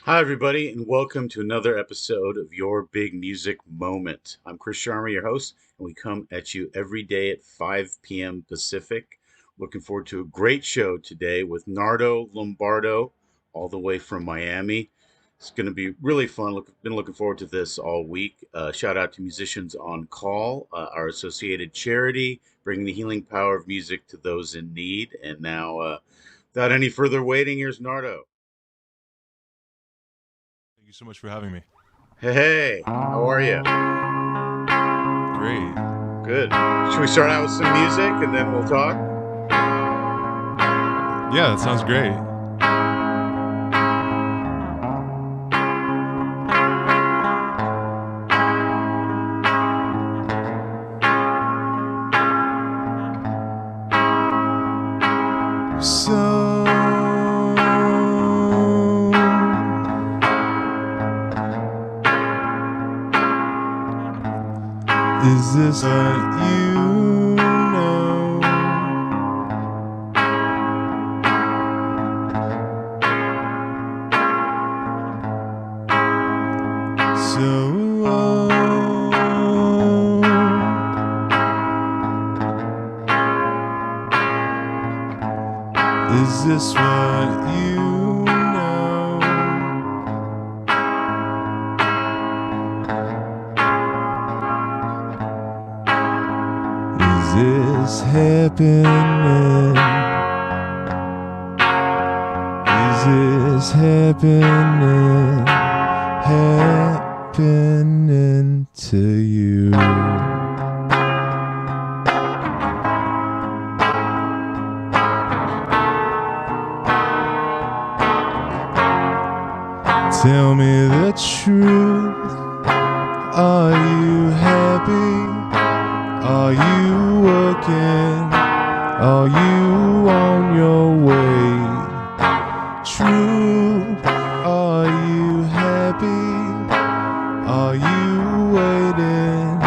Hi, everybody, and welcome to another episode of Your Big Music Moment. I'm Krish Sharma, your host, and we come at you every day at 5 p.m. Pacific. Looking forward to a great show today with Nardo Lombardo, all the way from Miami. It's going to be really fun. Been looking forward to this all week. Shout out to Musicians on Call, our associated charity, bringing the healing power of music to those in need. And now, without any further waiting, here's Nardo. Thank you so much for having me. Hey, how are you? Great. Good. Should we start out with some music and then we'll talk? Yeah, that sounds great. So, is this what you know? Is this what you know? Is this happening? Is this happening? Happening to you? Tell me the truth. Are you happy? Are you working? Are you on your way? True. Are you happy? Are you waiting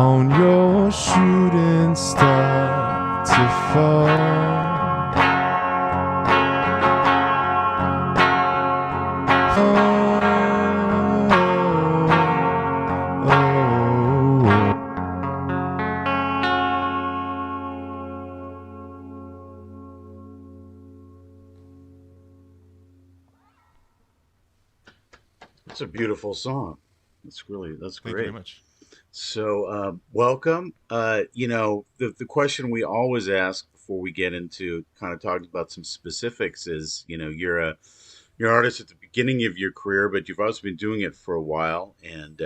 on your shooting star to fall? It's a beautiful song. That's Thank you very great. much. So, welcome. The question we always ask before we get into kind of talking about some specifics is, you're an artist at the beginning of your career, but you've also been doing it for a while. And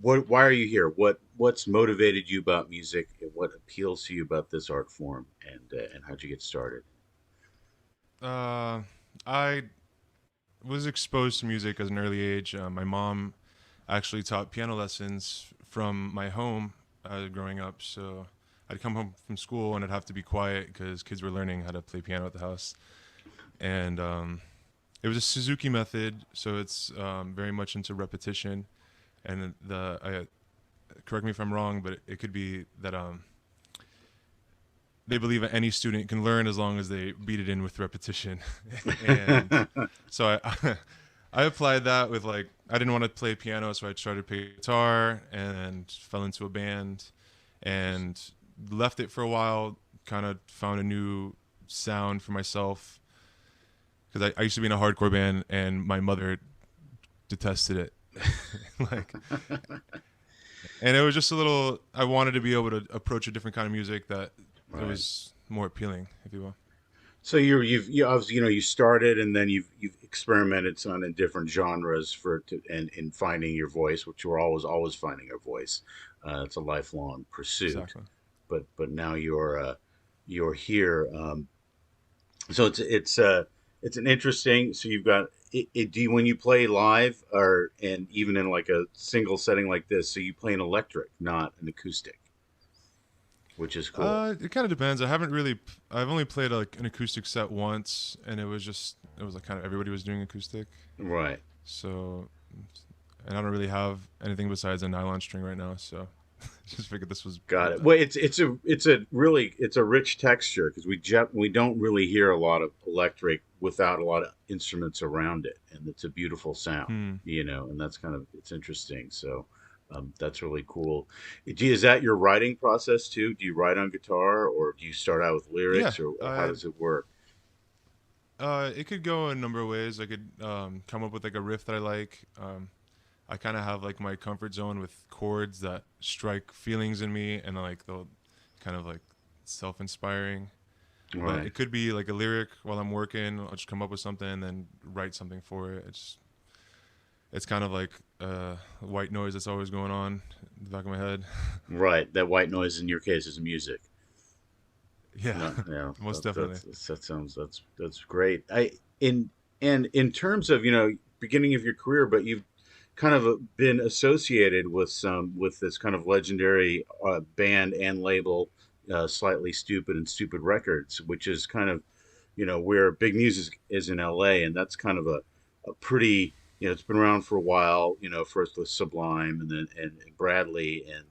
why are you here? What's motivated you about music? And what appeals to you about this art form? And how'd you get started? Uh, I was exposed to music as an early age. My mom actually taught piano lessons from my home growing up. So I'd come home from school and I'd have to be quiet because kids were learning how to play piano at the house. And it was a Suzuki method, so it's very much into repetition. And correct me if I'm wrong, but it could be that they believe that any student can learn as long as they beat it in with repetition. And so I applied that with like I didn't want to play piano, so I started playing guitar and fell into a band and left it for a while. Kind of found a new sound for myself because I used to be in a hardcore band and my mother detested it. Like, and it was just a little. I wanted to be able to approach a different kind of music that it Right. was more appealing, if you will. So you obviously you started and then you've experimented some in different genres and in finding your voice, which we're always finding our voice. It's a lifelong pursuit, Exactly. but now you're here. So it's an interesting. So you've got do you, when you play live or and even in like a single setting like this, so you play an electric, not an acoustic, which is cool. It kind of depends. I haven't really. I've only played like an acoustic set once, and it was like kind of everybody was doing acoustic. Right. So, and I don't really have anything besides a nylon string right now. So, Just figured this was Got the it. best. Well, it's a rich texture because we don't really hear a lot of electric without a lot of instruments around it, and it's a beautiful sound, Hmm. and that's kind of it's interesting. So that's really cool. Is that your writing process too? Do you write on guitar, or do you start out with Yeah, lyrics, or how does it work? it could go a number of ways. I could come up with like a riff that I like. I kind of have like my comfort zone with chords that strike feelings in me, and like they'll kind of like self-inspiring. But Right. it could be like a lyric while I'm working. I'll just come up with something and then write something for it. It's kind of like white noise that's always going on in the back of my head. Right. That white noise in your case is music. Yeah, No, yeah, most definitely. that's great. In terms of beginning of your career, but you've kind of been associated with this kind of legendary band and label, Slightly Stupid and Stupid Records, which is kind of where big music is in L.A. and that's kind of a pretty it's been around for a while. First with Sublime and then and Bradley and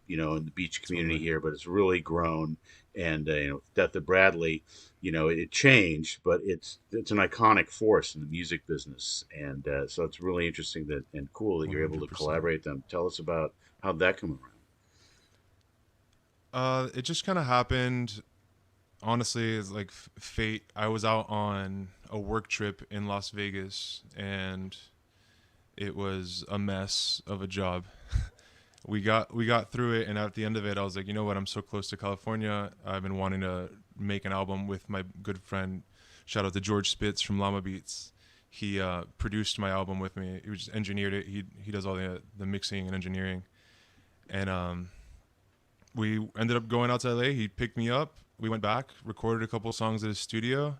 in the beach community Totally. here, but it's really grown and Death of Bradley, it changed, but it's an iconic force in the music business, and so it's really interesting that and cool that you're able to 100%. collaborate them. Tell us about how that come around. It just kind of happened. Honestly, it's like fate. I was out on a work trip in Las Vegas, and it was a mess of a job. We got through it, and at the end of it, I was like, you know what? I'm so close to California. I've been wanting to make an album with my good friend. Shout out to George Spitz from Llama Beats. He produced my album with me. He just engineered it. He does all the mixing and engineering, and we ended up going out to LA. He picked me up. We went back, recorded a couple songs at his studio,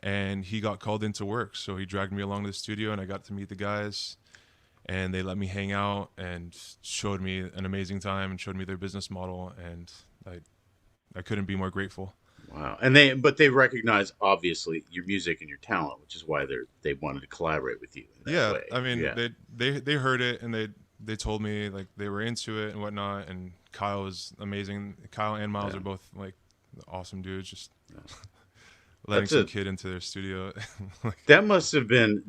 and he got called into work. So he dragged me along to the studio, and I got to meet the guys, and they let me hang out and showed me an amazing time and showed me their business model, and I couldn't be more grateful. Wow. But they recognize obviously your music and your talent, which is why they wanted to collaborate with you in that Yeah, way. I mean Yeah. they heard it, and they told me like they were into it and whatnot. And Kyle was amazing. Kyle and Miles Yeah. are both like awesome dudes. Just Yeah. letting That's some a kid into their studio. Like, that must have been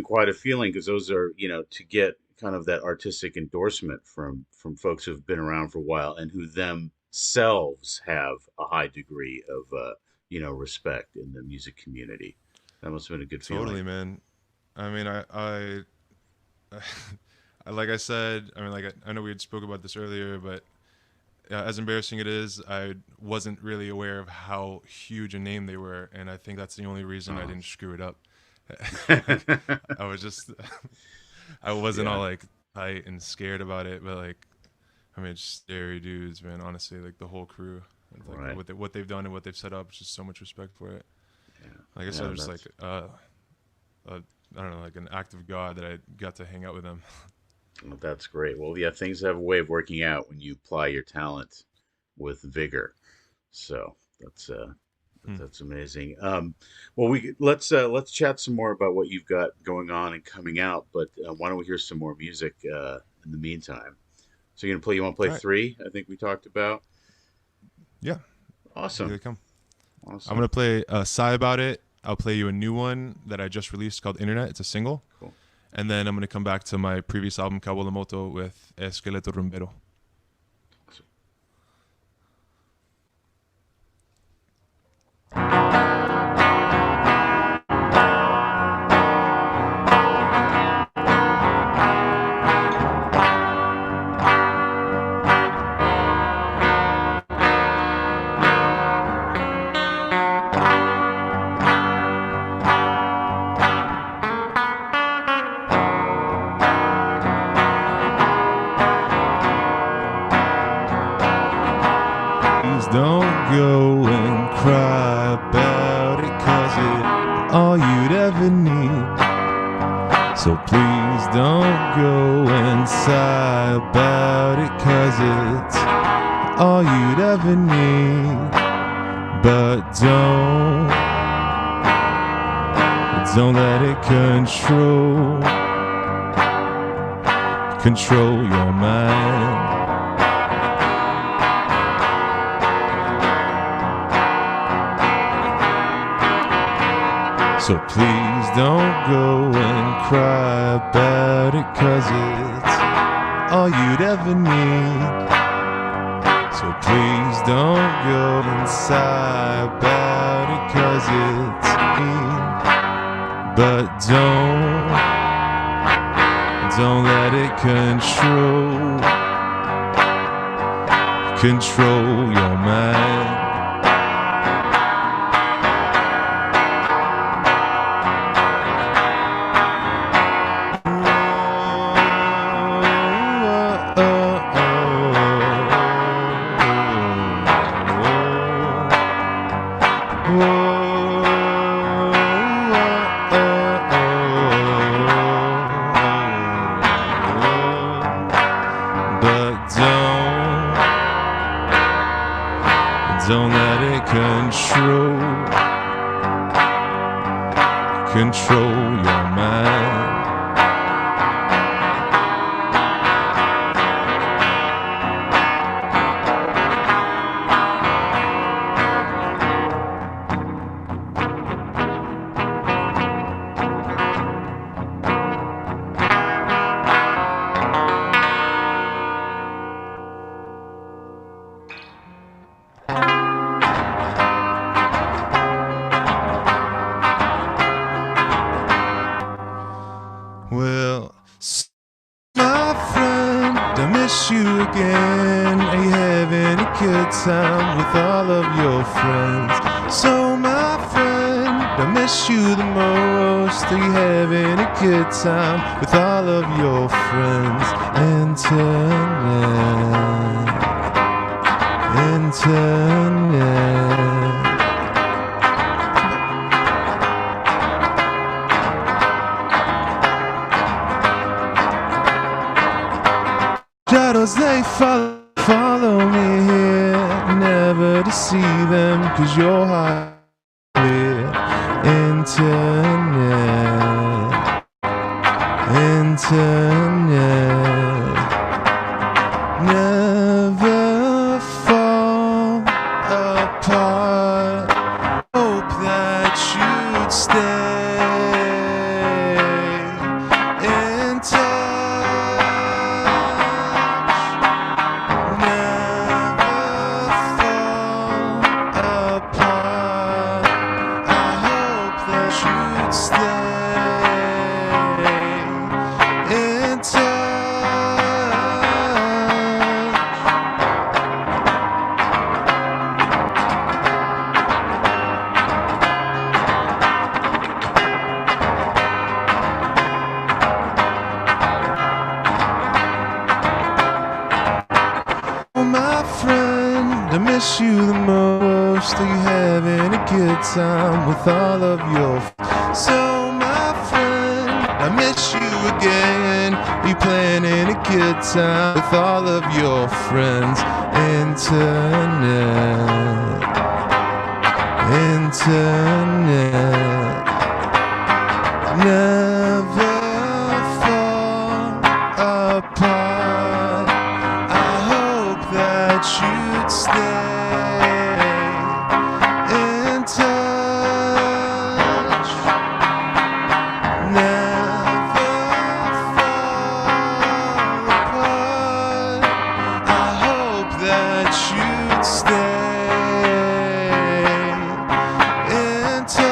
quite a feeling because those are to get kind of that artistic endorsement from folks who've been around for a while and who themselves have a high degree of respect in the music community. That must have been a good totally, feeling. man. I mean, like I said, I mean, like I know we had spoke about this earlier, but as embarrassing it is, I wasn't really aware of how huge a name they were, and I think that's the only reason I Oh. didn't screw it up. Like, I was just, I wasn't Yeah. all like tight and scared about it, but like, I mean, just scary dudes, man. Honestly, like the whole crew, and, like Right. what they've done and what they've set up, just so much respect for it. Yeah. Like I said, Yeah. it was like, That's I don't know, like an act of God that I got to hang out with them. well, that's great. Well, yeah, things have a way of working out when you apply your talent with vigor. So Hmm. that's amazing. Well, let's chat some more about what you've got going on and coming out. But why don't we hear some more music in the meantime? So you're gonna play. You want to play All right, three? I think we talked about. yeah, here Awesome, they come. I'm awesome, gonna play Sigh About It. I'll play you a new one that I just released called Internet. It's a single. cool. And then I'm gonna come back to my previous album, Kawamoto, with Esqueleto Rumbero. Awesome. Please don't go and cry about it, cause it's all you'd ever need. So please don't go and sigh about it, cause it's all you'd ever need. But don't let it control your mind. So please don't go and cry about it, 'cause it's all you'd ever need. So please don't go and sigh about it, 'cause it's me. But don't let it control your mind. Don't let it control your mind. Well, my friend, I miss you again. Are you having a good time with all of your friends? So my friend, I miss you the most. Are you having a good time with all of your friends? Internet. Shadows, they follow me here, never to see them, 'cause your heart clear. Internet, never fall apart. Hope that you'd stay in touch. Never fall apart. I hope that you'd stay in touch. Oh, my friend, I miss you the most. Are you having a good time with all of your So, my friend, I miss you again. Are you planning a good time with all of your friends? Internet, never fall apart. I hope that you'd stay in touch. Never fall apart. I hope that you'd stay in touch.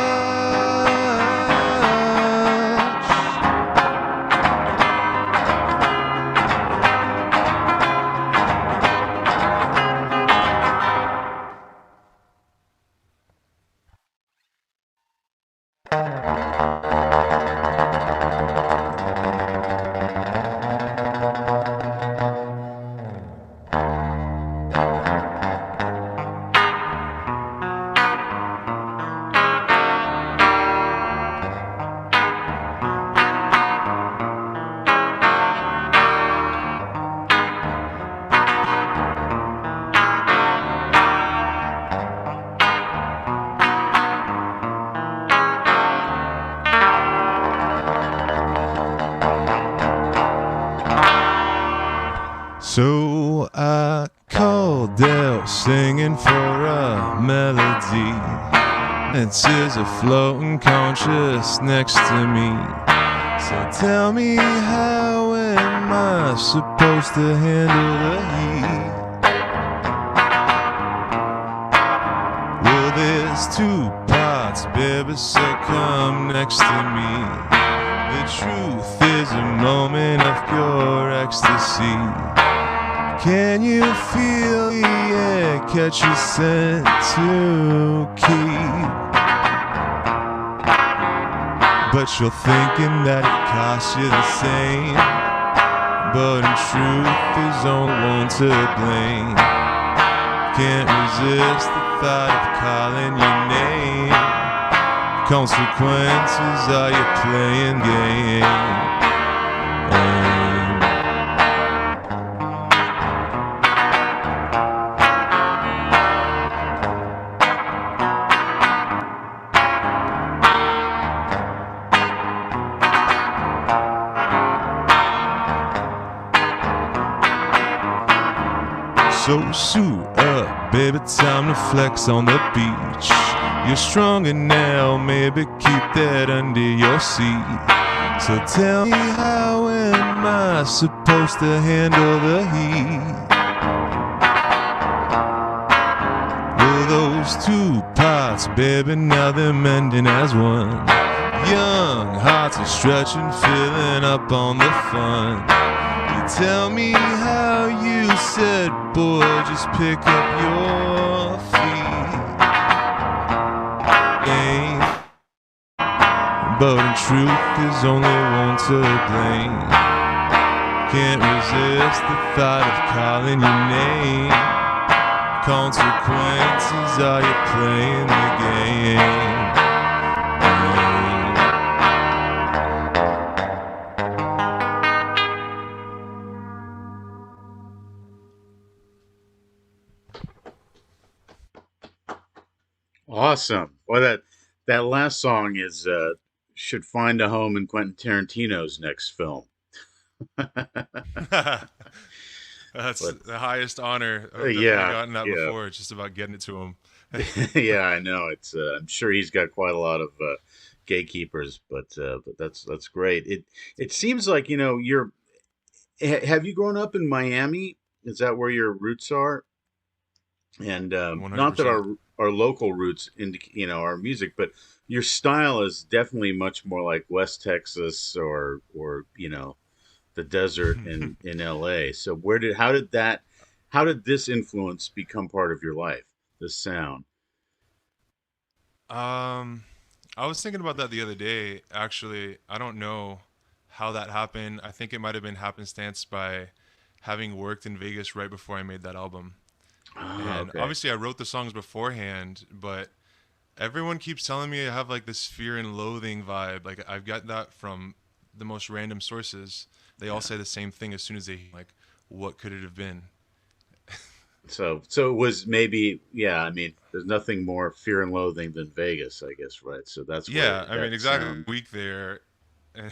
So I called Dale singing for a melody, planets is a floating conscious next to me. So tell me, how am I supposed to handle the heat? Well, there's two parts, baby, so come next to me. The truth is a moment of pure ecstasy. Can you feel the air catch a scent to keep? But you're thinking that it costs you the same. But in truth, there's only one to blame. Can't resist the thought of calling your name. Consequences, are you playing game? So suit up, baby, time to flex on the beach. You're stronger now, maybe keep that under your seat. So tell me, how am I supposed to handle the heat? Well, those two parts, baby, now they're mending as one. Young hearts are stretching, filling up on the fun. You tell me how you said, boy, just pick up your feet. But in truth, there's only one to blame. Can't resist the thought of calling your name. Consequences, are you playing the game? Awesome. Well, that last song is should find a home in Quentin Tarantino's next film. That's But the highest honor. I've definitely yeah, gotten that yeah, before. It's just about getting it to him. yeah. I know. It's. I'm sure he's got quite a lot of gatekeepers, but that's great. It seems like you're. Have you grown up in Miami? Is that where your roots are? And not that 100%. our local roots indicate our music, but your style is definitely much more like West Texas or the desert in LA. So how did this influence become part of your life? This sound. Um, I was thinking about that the other day. Actually, I don't know how that happened. I think it might have been happenstance by having worked in Vegas right before I made that album. Ah, And okay. obviously, I wrote the songs beforehand, but everyone keeps telling me I have like this fear and loathing vibe. Like I've got that from the most random sources. They all Yeah. say the same thing as soon as they like, what could it have been? So it was maybe, yeah. I mean, there's nothing more fear and loathing than Vegas, I guess, right? So that's where Yeah, I mean that exactly sound. a week there, and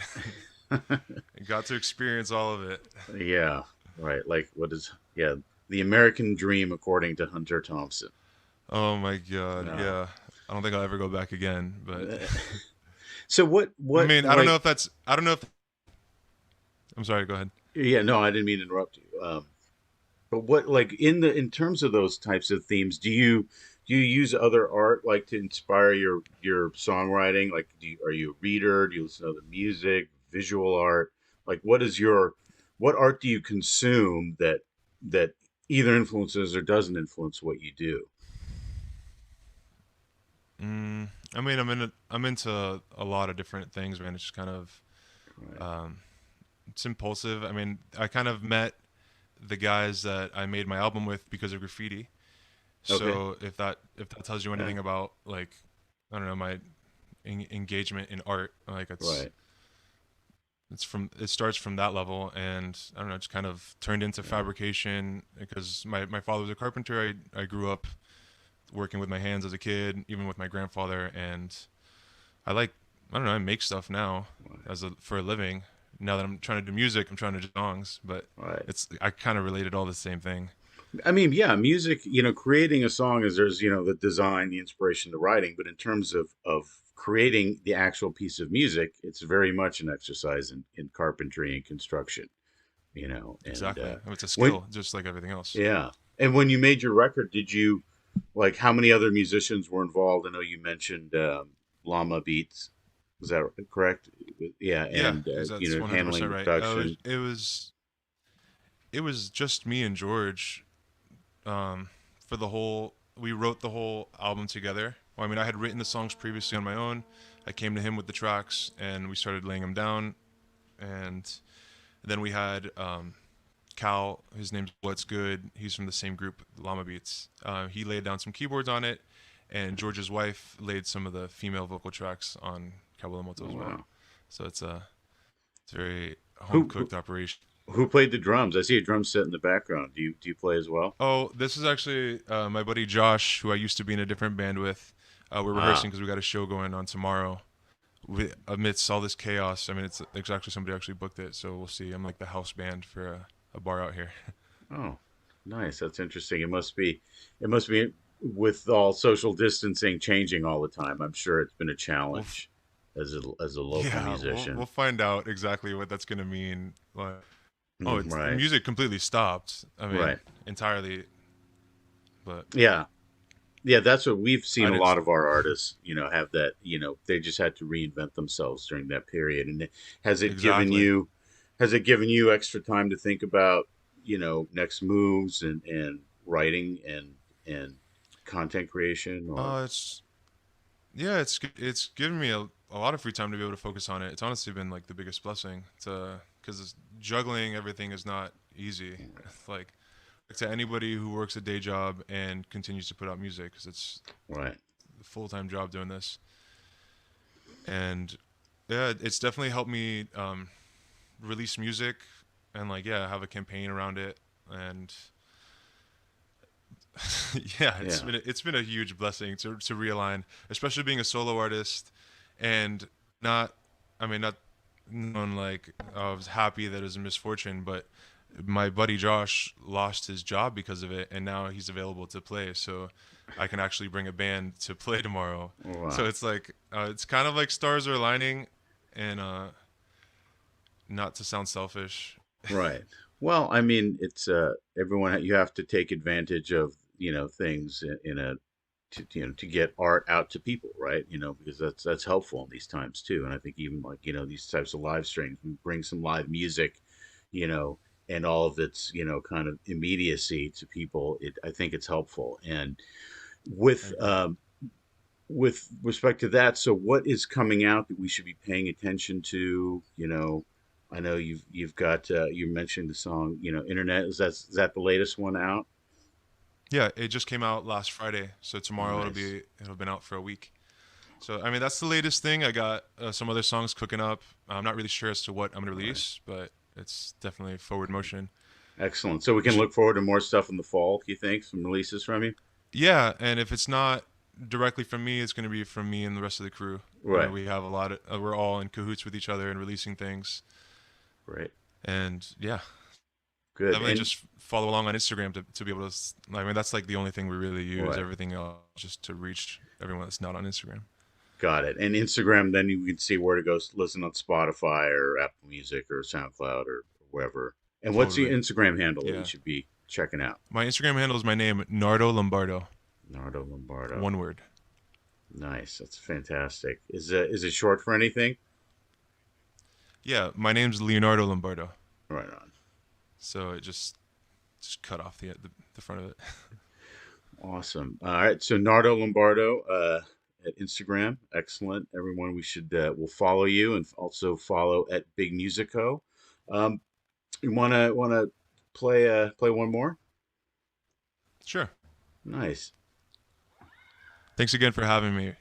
got to experience all of it. Yeah, right. Like what is yeah, the American dream according to Hunter Thompson. Oh my god, Uh, yeah. I don't think I'll ever go back again, but so I what mean, I don't know like if that's I don't know if I'm sorry, go ahead. yeah, no, I didn't mean to interrupt you. But what like in terms of those types of themes, do you use other art like to inspire your songwriting? Like are you a reader? Do you listen to other music, visual art? Like what art do you consume that either influences or doesn't influence what you do? I mean, I'm into a lot of different things, man. It's just kind of Right. um it's impulsive. I mean, I kind of met the guys that I made my album with because of graffiti. Okay. So if that tells you Yeah. anything about like I don't know my engagement in art, like Right. it starts from that level, and I don't know, it's kind of turned into Yeah. fabrication because my father was a carpenter. I grew up working with my hands as a kid, even with my grandfather, and I like I don't know, I make stuff now Right. as a for a living. Now that I'm trying to do music, I'm trying to do songs, but Right. it's I kind of related all the same thing. I mean, yeah, music, creating a song is there's, the design, the inspiration, the writing, but in terms of creating the actual piece of music, it's very much an exercise in carpentry and construction, and Exactly. It's a when, skill, just like everything else. yeah. And when you made your record, did you, like, how many other musicians were involved? I know you mentioned Llama Beats. Was that correct? Yeah, Yeah, and, that's handling 100% the right. production. It was just me and George for the whole. We wrote the whole album together. Well, I mean, I had written the songs previously on my own. I came to him with the tracks, and we started laying them down. And then we had Cal. His name's What's Good. He's from the same group, Llama Beats. He laid down some keyboards on it, and George's wife laid some of the female vocal tracks on Kawamoto Oh, as well. wow. So it's a very home Who, who cooked operation. who played the drums? I see a drum set in the background. Do you play as well? Oh, this is actually my buddy Josh, who I used to be in a different band with. We're Ah, rehearsing because we got a show going on tomorrow. Amidst all this chaos, I mean, it's actually somebody actually booked it, so we'll see. I'm like the house band for a bar out here. oh, nice. That's interesting. It must be with all social distancing changing all the time. I'm sure it's been a We'll, challenge as a local yeah, we'll musician. find out exactly what that's gonna mean. Like, oh, it's Right, music completely stopped. I mean, right. entirely, but Yeah, yeah. That's what we've seen. I A didn't lot of stop. our artists, have that. They just had to reinvent themselves during that period. And has it given Exactly. you, has it given you extra time to think about, next moves and writing and content creation or It's Yeah, it's given me a lot of free time to be able to focus on it. It's honestly been like the biggest blessing to because juggling everything is not easy. like to anybody who works a day job and continues to put out music because it's right? a full time job doing this. And yeah, it's definitely helped me release music and like yeah have a campaign around it and yeah, Yeah, it's been a huge blessing to realign, especially being a solo artist, and not, I mean, not known like I was happy that it was a misfortune, but my buddy Josh lost his job because of it, and now he's available to play, so I can actually bring a band to play tomorrow. So wow, it's like it's kind of like stars are aligning, and not to sound selfish. right. Well, I mean, it's everyone. You have to take advantage of things in a to get art out to people, right? Because that's helpful in these times too. And I think even like these types of live streams, we bring some live music, you know, and all of its kind of immediacy to people. I think it's helpful. And I with agree. with respect to that, so what is coming out that we should be paying attention to? I know you've got you mentioned the song, Internet. Is that the latest one out? Yeah, it just came out last Friday, so tomorrow Nice. it'll been out for a week. So I mean that's the latest thing. I got some other songs cooking up. I'm not really sure as to what I'm gonna All right. release, but it's definitely forward motion. Excellent. So we You can should, look forward to more stuff in the fall, you think? Some releases from you? yeah, and if it's not directly from me, it's gonna be from me and the rest of the crew. Right. We have a lot of we're all in cahoots with each other and releasing things, Right. and yeah, Good. definitely And just follow along on Instagram to be able to. I mean that's like the only thing we really use. right. Everything else just to reach everyone that's not on Instagram. Got it. And Instagram, then you can see where to go listen on Spotify or Apple Music or SoundCloud or wherever. And what's the Totally. Instagram handle that we Yeah. should be checking out? My Instagram handle is my name, Nardo Lombardo. Nardo Lombardo. One word. Nice. That's fantastic. Is it short for anything? Yeah, my name's Leonardo Lombardo. Right on. So it just cut off the front of it. Awesome. All right. So Nardo Lombardo at Instagram. Excellent. Everyone, we should will follow you and also follow at Big Musico. Um, you wanna play one more? Sure. Nice. Thanks again for having me.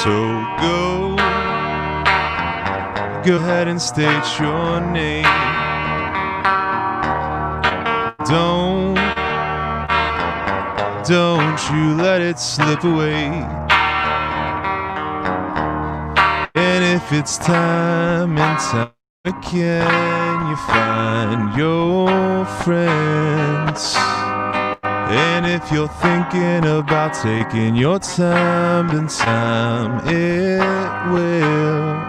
So go ahead and state your name. Don't you let it slip away. And if it's time and time again, you find your friends. And if you're thinking about taking your time, then time it will.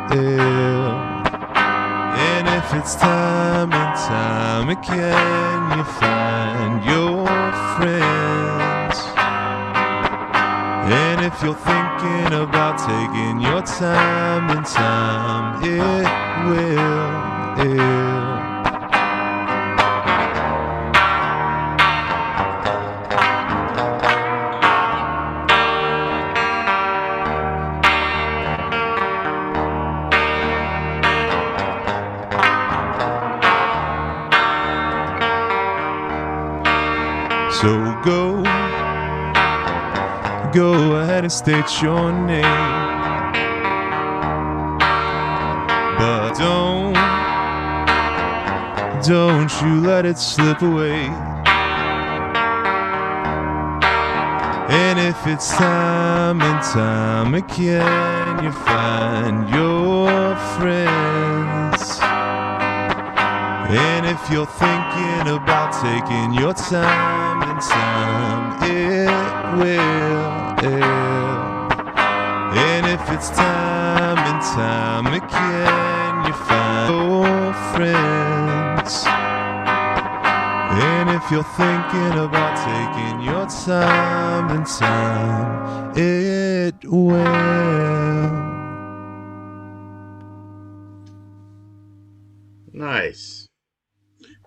And if it's time and time again, you find your friends. And if you're thinking about taking your time, then time it will. So go ahead and state your name. But don't you let it slip away. And if it's time and time again, you find your friends. And if you're thinking about taking your time, then time it will. And if it's time and time again, you find your friends. And if you're thinking about taking your time, then time it will. Nice.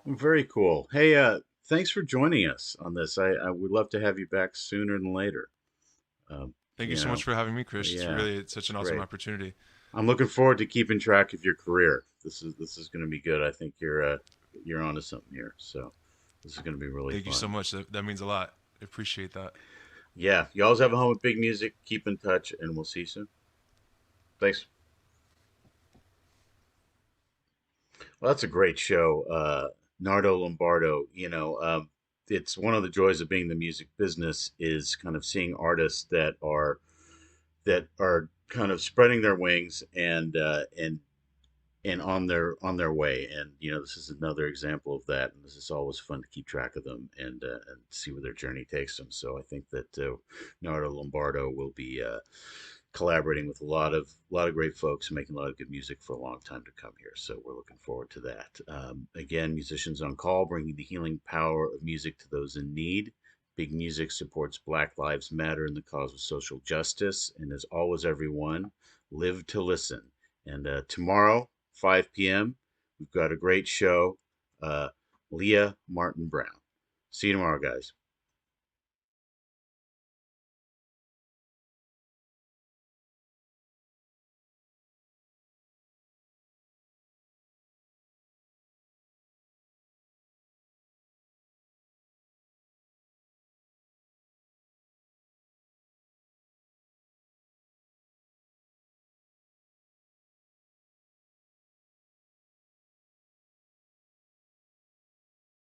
Very cool. Hey, thanks for joining us on this. I would love to have you back sooner than later. Um, Thank you you so much know, for having me, Krish. yeah, It's such an awesome great. opportunity. I'm looking forward to keeping track of your career. This is going to be good. I think you're onto something here. So this is going to be really Thank you so fun. much. That means a lot. I appreciate that. Yeah, you always have a home with big music. Keep in touch, and we'll see you soon. Thanks. Well, that's a great show. Nardo Lombardo. It's one of the joys of being in the music business is kind of seeing artists that are kind of spreading their wings and on their way. And this is another example of that. And this is always fun to keep track of them and see where their journey takes them. So I think that Nardo Lombardo will be collaborating with a lot of great folks and making a lot of good music for a long time to come here. So we're looking forward to that. Again, musicians on call, bringing the healing power of music to those in need. Big Music supports Black Lives Matter and the cause of social justice. And as always, everyone, live to listen. And tomorrow, 5 p.m., we've got a great show. Leah Martin Brown. See you tomorrow, guys.